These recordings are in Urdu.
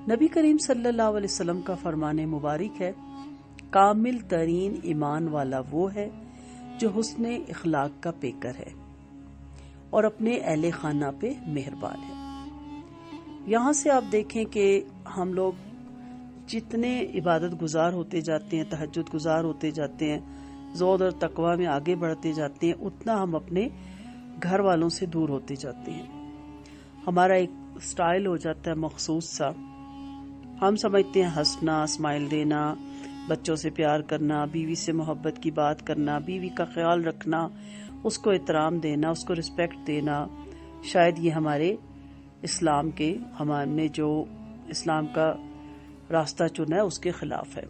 نبی کریم صلی اللہ علیہ وسلم کا فرمان مبارک ہے، کامل ترین ایمان والا وہ ہے جو حسن اخلاق کا پیکر ہے اور اپنے اہل خانہ پہ مہربان ہے۔ یہاں سے آپ دیکھیں کہ ہم لوگ جتنے عبادت گزار ہوتے جاتے ہیں، تہجد گزار ہوتے جاتے ہیں، زہد اور تقوی میں آگے بڑھتے جاتے ہیں، اتنا ہم اپنے گھر والوں سے دور ہوتے جاتے ہیں۔ ہمارا ایک سٹائل ہو جاتا ہے مخصوص سا، ہم سمجھتے ہیں ہنسنا، اسمائل دینا، بچوں سے پیار کرنا، بیوی سے محبت کی بات کرنا، بیوی کا خیال رکھنا، اس کو احترام دینا، اس کو رسپیکٹ دینا، شاید یہ ہمارے اسلام کے، ہم نے جو اسلام کا راستہ چنا ہے اس کے خلاف ہے۔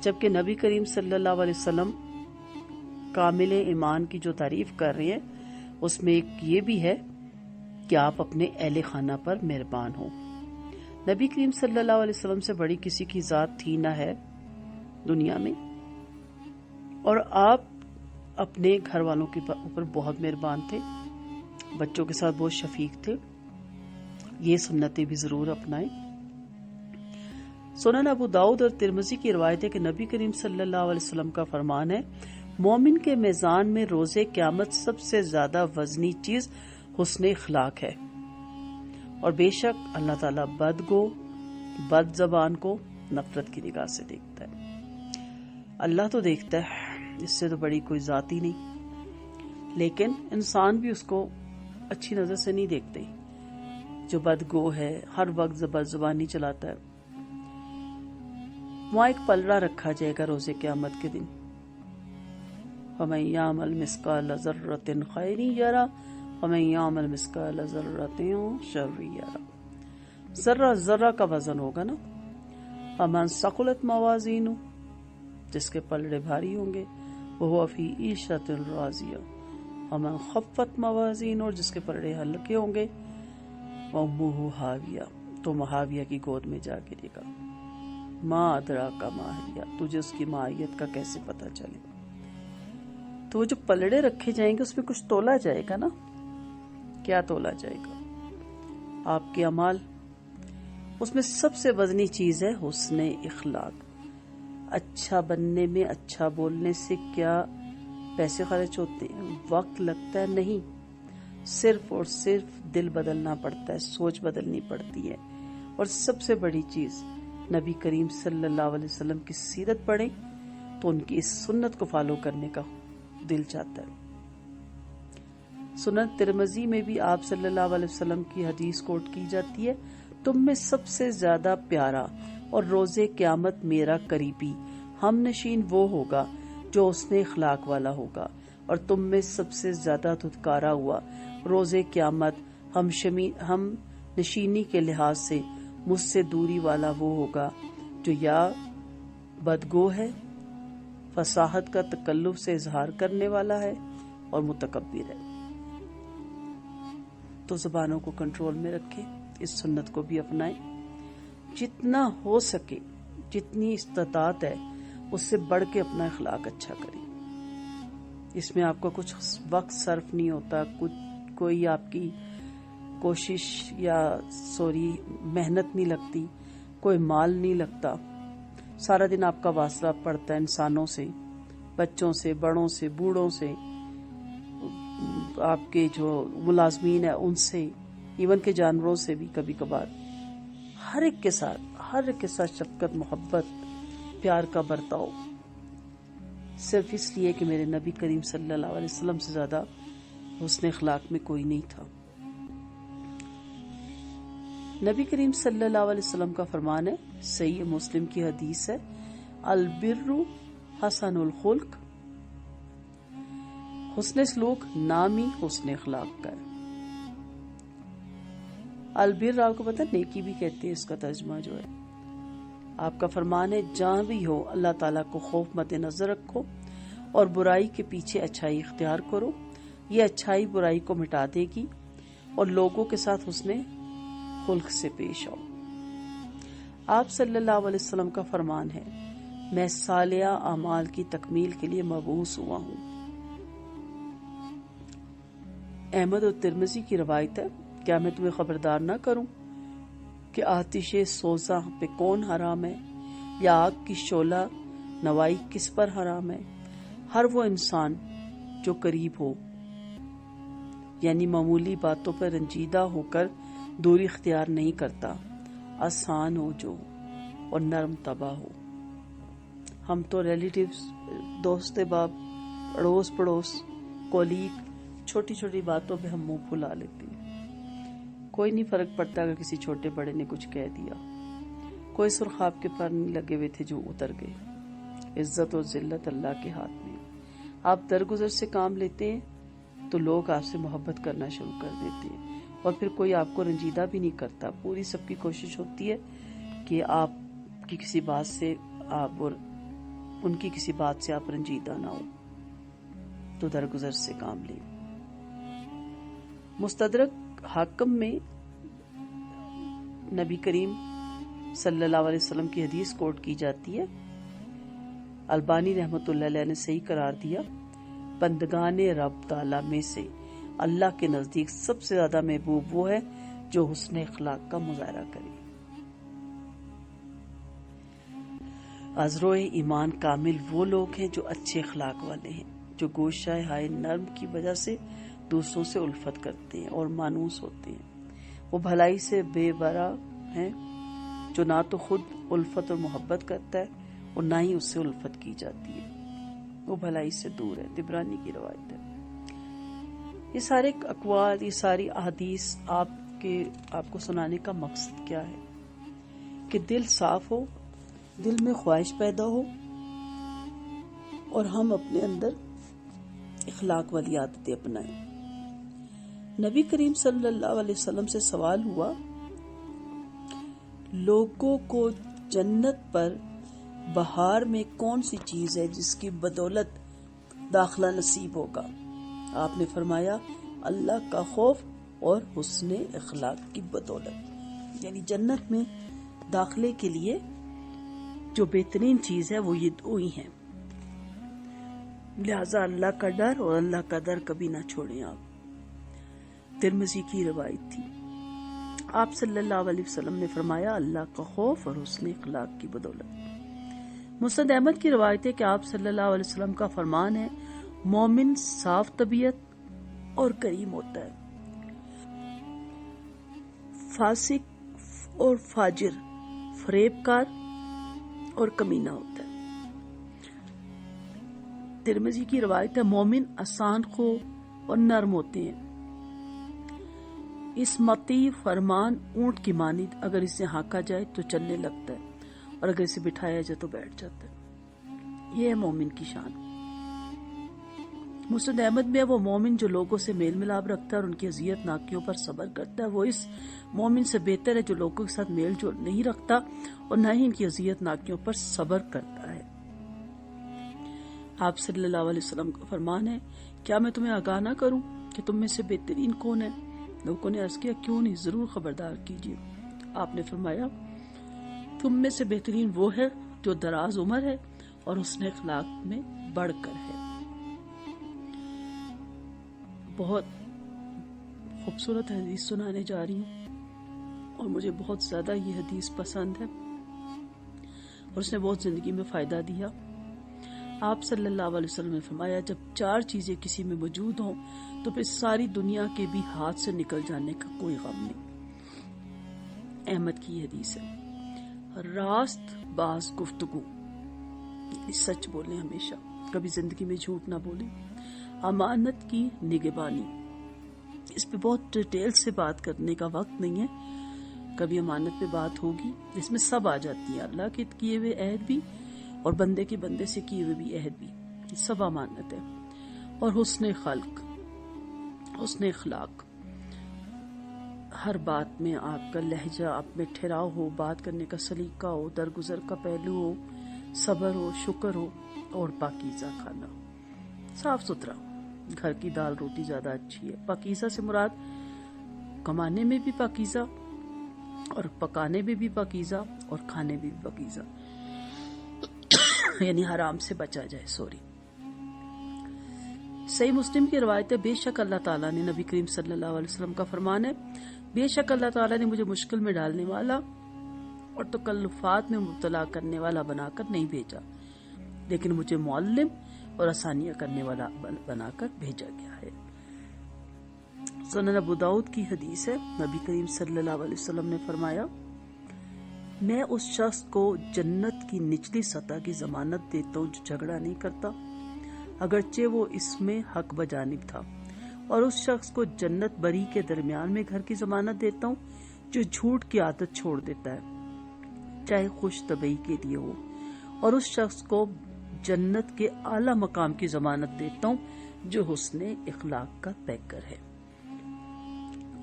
جبکہ نبی کریم صلی اللہ علیہ وسلم کامل ایمان کی جو تعریف کر رہے ہیں اس میں ایک یہ بھی ہے کہ آپ اپنے اہل خانہ پر مہربان ہوں۔ نبی کریم صلی اللہ علیہ وسلم سے بڑی کسی کی ذات تھی نہ ہے دنیا میں، اور آپ اپنے گھر والوں کے اوپر بہت مہربان تھے، بچوں کے ساتھ بہت شفیق تھے۔ یہ سنتیں بھی ضرور اپنائیں۔ سنن ابو داؤد اور ترمذی کی روایت ہے کہ نبی کریم صلی اللہ علیہ وسلم کا فرمان ہے، مومن کے میزان میں روز قیامت سب سے زیادہ وزنی چیز حسن اخلاق ہے، اور بے شک اللہ تعالیٰ بدگو، بد زبان کو نفرت کی نگاہ سے دیکھتا ہے۔ اللہ تو دیکھتا ہے، اس سے تو بڑی کوئی ذات ہی نہیں، لیکن انسان بھی اس کو اچھی نظر سے نہیں دیکھتے۔ جو بدگو ہے، ہر وقت بد زبانی چلاتا ہے، وہاں ایک پلڑا رکھا جائے گا روز قیامت کے دن، فَمَن يَعْمَلْ مِثْقَالَ ذَرَّةٍ خَيْرٍ يَرَهُ وَمَن يَعْمَلْ مِثْقَالَ ذَرَّةٍ شَرٍّ يَرَهُ۔ ذرہ ذرہ کا وزن ہوگا نا۔ فَمَن ثَقُلَتْ مَوَازِينُهُ، جس کے پلڑے بھاری ہوں گے، وَهُوَ فِي عِيشَةٍ رَاضِيَةٍ وَمَن خَفَّتْ مَوَازِينُهُ، اور جس کے پلڑے ہلکے ہوں گے، وَأُمُّهُ هَاوِيَةٌ، تو مہاویہ کی گود میں جا گرے گا۔ ما ادراک ما ہی، تجھے اس کی ماہیت کا کیسے پتہ چلے؟ تو وہ جو پلڑے رکھے جائیں گے اس میں کچھ تولا جائے گا نا۔ کیا تولا جائے گا؟ آپ کے اعمال۔ اس میں سب سے وزنی چیز ہے حسن اخلاق۔ اچھا بننے میں، اچھا بولنے سے کیا پیسے خرچ ہوتے ہیں، وقت لگتا ہے؟ نہیں، صرف اور صرف دل بدلنا پڑتا ہے، سوچ بدلنی پڑتی ہے۔ اور سب سے بڑی چیز، نبی کریم صلی اللہ علیہ وسلم کی سیرت پڑھیں تو ان کی اس سنت کو فالو کرنے کا دل چاہتا ہے۔ سنن ترمذی میں بھی آپ صلی اللہ علیہ وسلم کی حدیث کوٹ کی جاتی ہے، تم میں سب سے زیادہ پیارا اور روز قیامت میرا قریبی ہم نشین وہ ہوگا جو حسن اخلاق والا ہوگا، اور تم میں سب سے زیادہ دھتکارا ہوا روز قیامت ہم نشینی کے لحاظ سے مجھ سے دوری والا وہ ہوگا جو یا بدگو ہے، فصاحت کا تکلف سے اظہار کرنے والا ہے، اور متکبر ہے۔ تو زبانوں کو کنٹرول میں رکھیں، اس سنت کو بھی اپنائیں، جتنا ہو سکے، جتنی استطاعت ہے اس سے بڑھ کے اپنا اخلاق اچھا کریں۔ اس میں آپ کا کچھ وقت صرف نہیں ہوتا، کوئی آپ کی کوشش یا محنت نہیں لگتی، کوئی مال نہیں لگتا۔ سارا دن آپ کا واسطہ پڑتا ہے انسانوں سے، بچوں سے، بڑوں سے، بوڑھوں سے، آپ کے جو ملازمین ہیں ان سے، ایون کہ جانوروں سے بھی کبھی کبھار۔ ہر ایک کے ساتھ شفقت، محبت، پیار کا برتاؤ، صرف اس لیے کہ میرے نبی کریم صلی اللہ علیہ وسلم سے زیادہ حسن اخلاق میں کوئی نہیں تھا۔ نبی کریم صلی اللہ علیہ وسلم کا فرمان ہے، صحیح مسلم کی حدیث ہے، البر حسن الخلق، حسن سلوک نام ہی حسن اخلاق کا ہے۔ البر آپ کو پتہ نیکی بھی کہتے ہیں، اس کا ترجمہ جو ہے۔ آپ کا فرمان ہے، جہاں بھی ہو اللہ تعالیٰ کو خوف مد نظر رکھو اور برائی کے پیچھے اچھائی اختیار کرو، یہ اچھائی برائی کو مٹا دے گی، اور لوگوں کے ساتھ حسن خلق سے پیش آؤ۔ آپ صلی اللہ علیہ وسلم کا فرمان ہے، میں صالح اعمال کی تکمیل کے لیے مبعوث ہوا ہوں۔ احمد اور ترمذی کی روایت ہے، کیا میں تمہیں خبردار نہ کروں کہ آتش سوزاں پہ کون حرام ہے یا آگ کی شعلہ نوائی کس پر حرام ہے؟ ہر وہ انسان جو قریب ہو، یعنی معمولی باتوں پر رنجیدہ ہو کر دوری اختیار نہیں کرتا، آسان ہو جو اور نرم طبع ہو۔ ہم تو ریلیٹیوز، دوست باپ، اڑوس پڑوس، کولیگ، چھوٹی چھوٹی باتوں پہ ہم منہ پھلا لیتے ہیں۔ کوئی نہیں فرق پڑتا اگر کسی چھوٹے بڑے نے کچھ کہہ دیا، کوئی سرخ آپ کے پر نہیں لگے ہوئے تھے جو اتر گئے۔ عزت اور ذلت اللہ کے ہاتھ میں۔ آپ درگزر سے کام لیتے ہیں تو لوگ آپ سے محبت کرنا شروع کر دیتے ہیں، اور پھر کوئی آپ کو رنجیدہ بھی نہیں کرتا۔ پوری سب کی کوشش ہوتی ہے کہ آپ کی کسی بات سے ان کی کسی بات سے آپ رنجیدہ نہ ہو، تو درگزر سے کام لیں۔ مستدرک حاکم میں نبی کریم صلی اللہ علیہ وسلم کی حدیث کوٹ کی جاتی ہے، البانی رحمۃ اللہ علیہ نے صحیح قرار دیا، بندگان رب تعالیٰ میں سے اللہ کے نزدیک سب سے زیادہ محبوب وہ ہے جو حسن اخلاق کا مظاہرہ کرے۔ ازروئے ایمان کامل وہ لوگ ہیں جو اچھے اخلاق والے ہیں، جو گوشہ ہائے نرم کی وجہ سے دوسروں سے الفت کرتے ہیں اور مانوس ہوتے ہیں۔ وہ بھلائی سے بے برا ہیں، جو نہ تو خود الفت اور محبت کرتا ہے اور نہ ہی اس سے الفت کی جاتی ہے، وہ بھلائی سے دور ہے۔ طبرانی کی روایت ہے۔ یہ سارے اقوال، یہ ساری احادیث آپ کو سنانے کا مقصد کیا ہے؟ کہ دل صاف ہو، دل میں خواہش پیدا ہو، اور ہم اپنے اندر اخلاق والی عادتیں اپنائیں۔ نبی کریم صلی اللہ علیہ وسلم سے سوال ہوا، لوگوں کو جنت پر بہار میں کون سی چیز ہے جس کی بدولت داخلہ نصیب ہوگا؟ آپ نے فرمایا، اللہ کا خوف اور حسن اخلاق کی بدولت۔ یعنی جنت میں داخلے کے لیے جو بہترین چیز ہے وہ یہ دو ہی ہیں، لہذا اللہ کا ڈر اور اللہ کا در کبھی نہ چھوڑیں آپ۔ ترمذی کی روایت تھی، آپ صلی اللہ علیہ وسلم نے فرمایا، اللہ کا خوف اور حسن اخلاق کی بدولت۔ مسند احمد کی روایت ہے کہ آپ صلی اللہ علیہ وسلم کا فرمان ہے، مومن صاف طبیعت اور کریم ہوتا ہے، فاسق اور فاجر فریب کار اور کمینہ ہوتا ہے۔ ترمذی کی روایت ہے، مومن آسان خو اور نرم ہوتے ہیں، اسمتی فرمان اونٹ کی مانند، اگر اسے ہانکا جائے تو چلنے لگتا ہے اور اگر اسے بٹھایا جائے تو بیٹھ جاتا ہے۔ یہ ہے مومن کی شان۔ مسند احمد میں وہ مومن جو لوگوں سے میل ملاپ رکھتا ہے اور ان کی اذیت ناکیوں پر صبر کرتا ہے، وہ اس مومن سے بہتر ہے جو لوگوں کے ساتھ میل جول نہیں رکھتا اور نہ ہی ان کی اذیت ناکیوں پر صبر کرتا ہے۔ آپ صلی اللہ علیہ وسلم کا فرمان ہے، کیا میں تمہیں آگاہ نہ کروں کہ تم میں سے بہترین کون ہے؟ لوگوں نے عرض کیا، کیوں نہیں، ضرور خبردار کیجیے۔ آپ نے فرمایا، تم میں سے بہترین وہ ہے جو دراز عمر ہے اور حسن اخلاق میں بڑھ کر ہے۔ بہت خوبصورت حدیث سنانے جا رہی ہوں، اور مجھے بہت زیادہ یہ حدیث پسند ہے اور اس نے بہت زندگی میں فائدہ دیا۔ آپ صلی اللہ علیہ وسلم نے فرمایا، جب چار چیزیں کسی میں موجود ہوں تو پھر ساری دنیا کے بھی ہاتھ سے نکل جانے کا کوئی غم نہیں۔ احمد کی حدیث ہے، راست باز گفتگو، سچ بولیں ہمیشہ، کبھی زندگی میں جھوٹ نہ بولیں، امانت کی نگہبانی، اس پہ بہت ڈیٹیل سے بات کرنے کا وقت نہیں ہے، کبھی امانت پہ بات ہوگی، اس میں سب آ جاتی ہے، اللہ کے کیے ہوئے عہد بھی اور بندے کے بندے سے کیے ہوئے بھی عہد بھی، سب امانت ہے۔ اور حسن خلق، حسن اخلاق، ہر بات میں آپ کا لہجہ، آپ میں ٹھہراؤ ہو، بات کرنے کا سلیقہ ہو، درگزر کا پہلو ہو، صبر ہو، شکر ہو، اور پاکیزہ کھانا، صاف ستھرا۔ گھر کی دال روٹی زیادہ اچھی ہے۔ پاکیزہ سے مراد کمانے میں بھی پاکیزہ اور پکانے میں بھی پاکیزہ اور کھانے میں بھی پاکیزہ، یعنی حرام سے بچا جائے۔ صحیح مسلم کی روایت ہے، بے شک اللہ تعالیٰ نے، نبی کریم صلی اللہ علیہ وسلم کا فرمان ہے، بے شک اللہ تعالیٰ نے مجھے مشکل میں ڈالنے والا اور تکلفات میں مبتلا کرنے والا بنا کر نہیں بھیجا، لیکن مجھے معلم اور آسانیاں کرنے والا بنا کر بھیجا گیا ہے۔ سنن ابو داؤد کی حدیث ہے، نبی کریم صلی اللہ علیہ وسلم نے فرمایا، میں اس شخص کو جنت کی نچلی سطح کی ضمانت دیتا ہوں جو جھگڑا نہیں کرتا اگرچہ وہ اس میں حق بجانب تھا، اور اس شخص کو جنت بری کے درمیان میں گھر کی ضمانت دیتا ہوں جو جھوٹ کی عادت چھوڑ دیتا ہے چاہے خوش طبعی کے لیے ہو، اور اس شخص کو جنت کے اعلیٰ مقام کی ضمانت دیتا ہوں جو حسن اخلاق کا پیکر ہے۔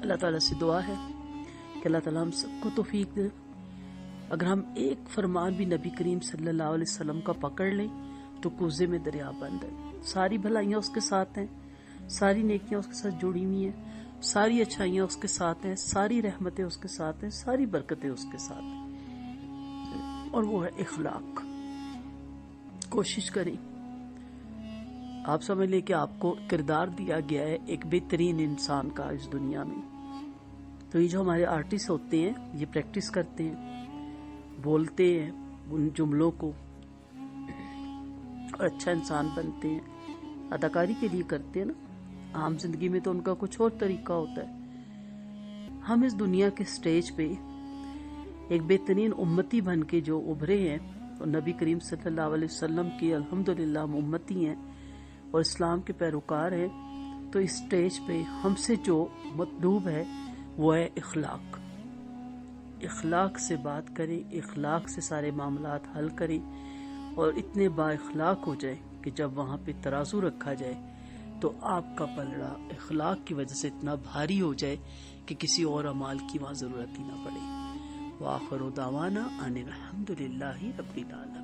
اللہ تعالیٰ سے دعا ہے کہ اللہ تعالیٰ ہم سب کو توفیق دے۔ اگر ہم ایک فرمان بھی نبی کریم صلی اللہ علیہ وسلم کا پکڑ لیں تو کوزے میں دریا بند ہے، ساری بھلائیاں اس کے ساتھ ہیں، ساری نیکیاں اس کے ساتھ جڑی ہوئی ہیں، ساری اچھائیاں اس کے ساتھ ہیں، ساری رحمتیں اس کے ساتھ ہیں، ساری برکتیں اس کے ساتھ ہیں، اور وہ ہے اخلاق۔ کوشش کریں، آپ سمجھ لیں کہ آپ کو کردار دیا گیا ہے ایک بہترین انسان کا اس دنیا میں، تو یہ جو ہمارے آرٹسٹ ہوتے ہیں یہ پریکٹس کرتے ہیں، بولتے ہیں ان جملوں کو اور اچھا انسان بنتے ہیں، اداکاری کے لیے کرتے ہیں نا، عام زندگی میں تو ان کا کچھ اور طریقہ ہوتا ہے۔ ہم اس دنیا کے سٹیج پہ ایک بہترین امتی بن کے جو ابھرے ہیں اور نبی کریم صلی اللہ علیہ وسلم کی الحمدللہ ہم امتی ہیں اور اسلام کے پیروکار ہیں، تو اس سٹیج پہ ہم سے جو مطلوب ہے وہ ہے اخلاق۔ اخلاق سے بات کریں، اخلاق سے سارے معاملات حل کریں، اور اتنے با اخلاق ہو جائے کہ جب وہاں پہ ترازو رکھا جائے تو آپ کا پلڑا اخلاق کی وجہ سے اتنا بھاری ہو جائے کہ کسی اور اعمال کی وہاں ضرورت ہی نہ پڑے۔ وآخر دعوانا ان الحمد للہ رب العالمین۔